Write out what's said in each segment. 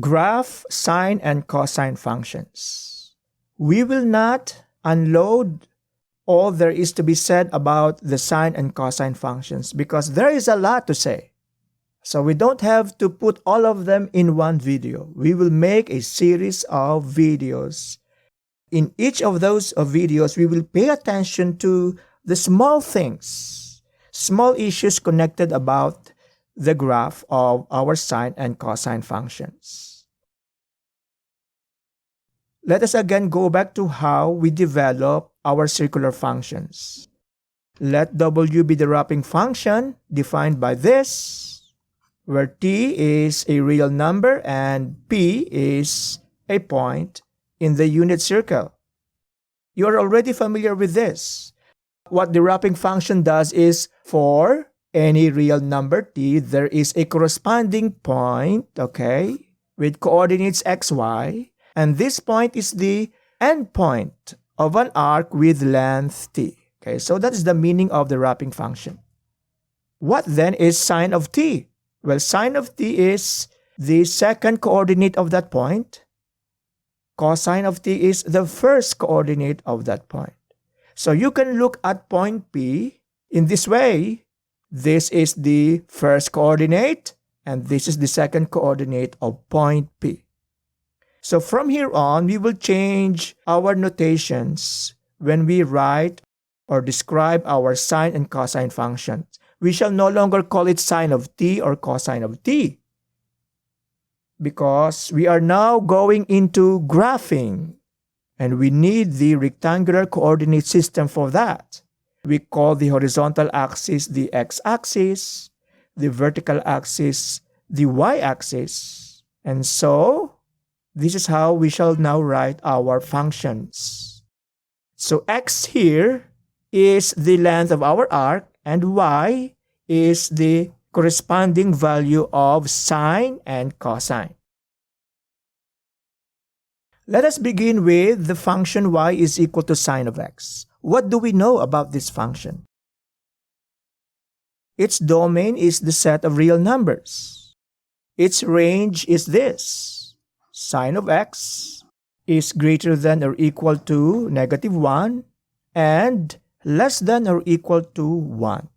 graph sine and cosine functions. We will not unload all there is to be said about the sine and cosine functions because there is a lot to say. So we don't have to put all of them in one video. We will make a series of videos. In each of those videos, we will pay attention to the small things, small issues connected about the graph of our sine and cosine functions. Let us again go back to how we develop our circular functions. Let W be the wrapping function defined by this, where t is a real number and p is a point in the unit circle. You are already familiar with this. What the wrapping function does is, for any real number t, there is a corresponding point, okay, with coordinates x, y, and this point is the endpoint of an arc with length t. Okay, so that is the meaning of the wrapping function. What then is sine of t? Well, sine of t is the second coordinate of that point. Cosine of t is the first coordinate of that point. So you can look at point P in this way. This is the first coordinate, and this is the second coordinate of point P. So from here on, we will change our notations when we write or describe our sine and cosine functions. We shall no longer call it sine of t or cosine of t, because we are now going into graphing, and we need the rectangular coordinate system for that. We call the horizontal axis the x-axis, the vertical axis the y-axis, and so this is how we shall now write our functions. So x here is the length of our arc, and y is the corresponding value of sine and cosine. Let us begin with the function y is equal to sine of x. What do we know about this function? Its domain is the set of real numbers. Its range is this. Sine of x is greater than or equal to -1 and less than or equal to 1.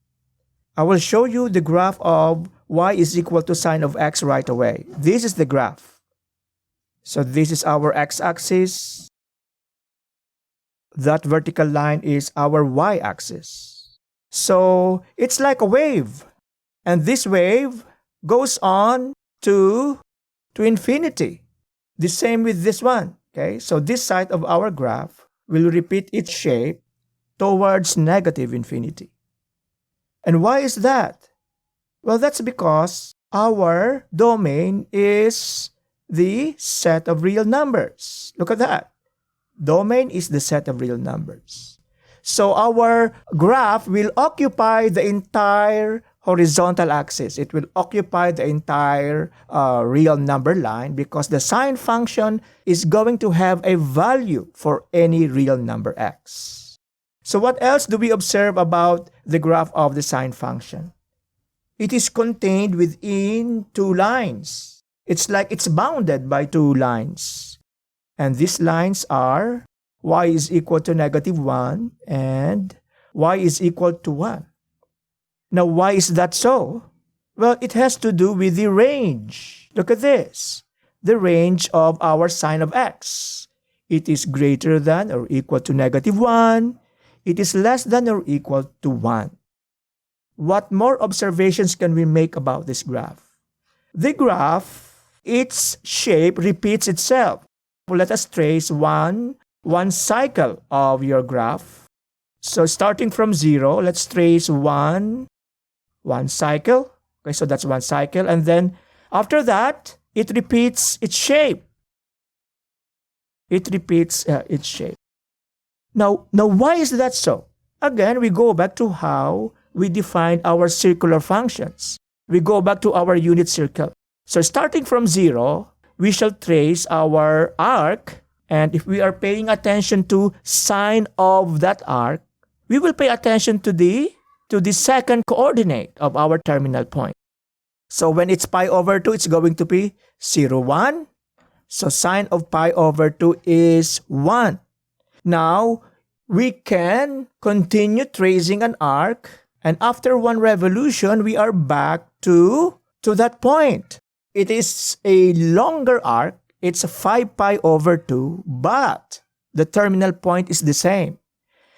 I will show you the graph of y is equal to sine of x right away. This is the graph. So this is our x-axis. That vertical line is our y-axis. So it's like a wave. And this wave goes on to infinity. The same with this one. Okay? So this side of our graph will repeat its shape towards negative infinity. And why is that? Well, that's because our domain is the set of real numbers. Look at that. Domain is the set of real numbers. So our graph will occupy the entire horizontal axis. It will occupy the entire real number line because the sine function is going to have a value for any real number x. So what else do we observe about the graph of the sine function? It is contained within two lines. It's like it's bounded by two lines. And these lines are y is equal to -1 and y is equal to 1. Now, why is that so? Well, it has to do with the range. Look at this. The range of our sine of x. It is greater than or equal to -1. It is less than or equal to 1. What more observations can we make about this graph? The graph, its shape repeats itself. Let us trace one cycle of your graph. So starting from 0, let's trace one cycle. Okay, so that's one cycle. And then after that, it repeats its shape. It repeats its shape. Now, why is that so? Again, we go back to how we define our circular functions. We go back to our unit circle. So starting from 0, we shall trace our arc. And if we are paying attention to sine of that arc, we will pay attention to the second coordinate of our terminal point. So when it's pi over 2, it's going to be 0, 1. So sine of pi over 2 is 1. Now, we can continue tracing an arc, and after one revolution, we are back to that point. It is a longer arc. It's 5 pi over 2, but the terminal point is the same.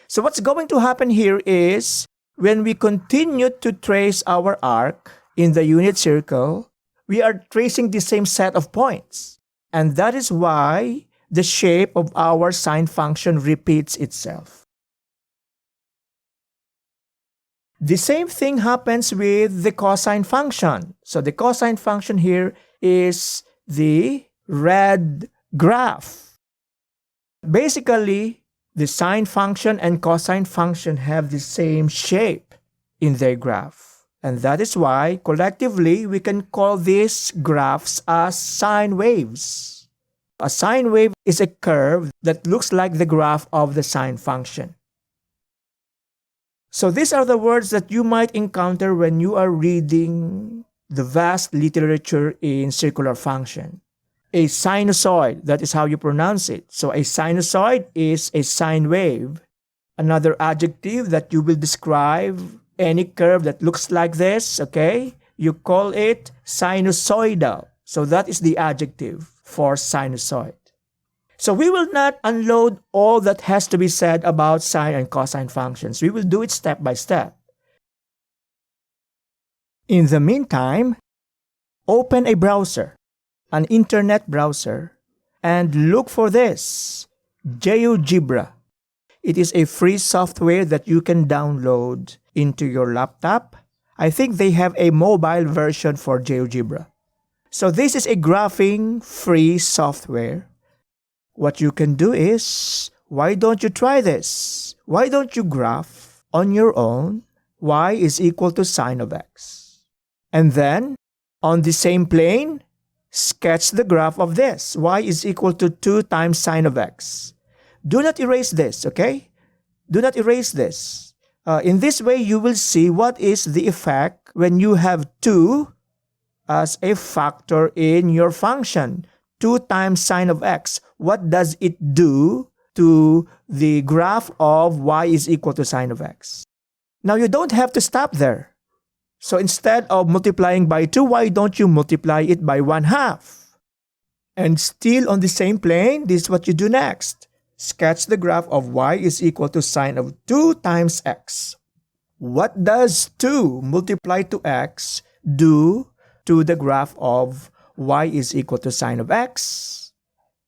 So what's going to happen here is, when we continue to trace our arc in the unit circle, we are tracing the same set of points. And that is why the shape of our sine function repeats itself. The same thing happens with the cosine function. So the cosine function here is the red graph. Basically, the sine function and cosine function have the same shape in their graph. And that is why, collectively, we can call these graphs as sine waves. A sine wave is a curve that looks like the graph of the sine function. So these are the words that you might encounter when you are reading the vast literature in circular function. A sinusoid, that is how you pronounce it. So a sinusoid is a sine wave. Another adjective that you will describe any curve that looks like this, okay? You call it sinusoidal. So that is the adjective for sinusoid. So we will not unload all that has to be said about sine and cosine functions. We will do it step by step. In the meantime, open a browser, an internet browser, and look for this, GeoGebra. It is a free software that you can download into your laptop. I think they have a mobile version for GeoGebra. So this is a graphing free software. What you can do is, why don't you try this? Why don't you graph on your own y is equal to sine of x? And then, on the same plane, sketch the graph of this. Y is equal to 2 times sine of x. Do not erase this, okay? Do not erase this. In this way, you will see what is the effect when you have 2 as a factor in your function. 2 times sine of x. What does it do to the graph of y is equal to sine of x? Now, you don't have to stop there. So instead of multiplying by 2, why don't you multiply it by 1/2? And still on the same plane, this is what you do next. Sketch the graph of y is equal to sine of 2 times x. What does 2 multiplied to x do to the graph of y is equal to sine of x?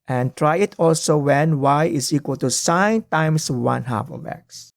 And try it also when y is equal to sine times 1/2 of x.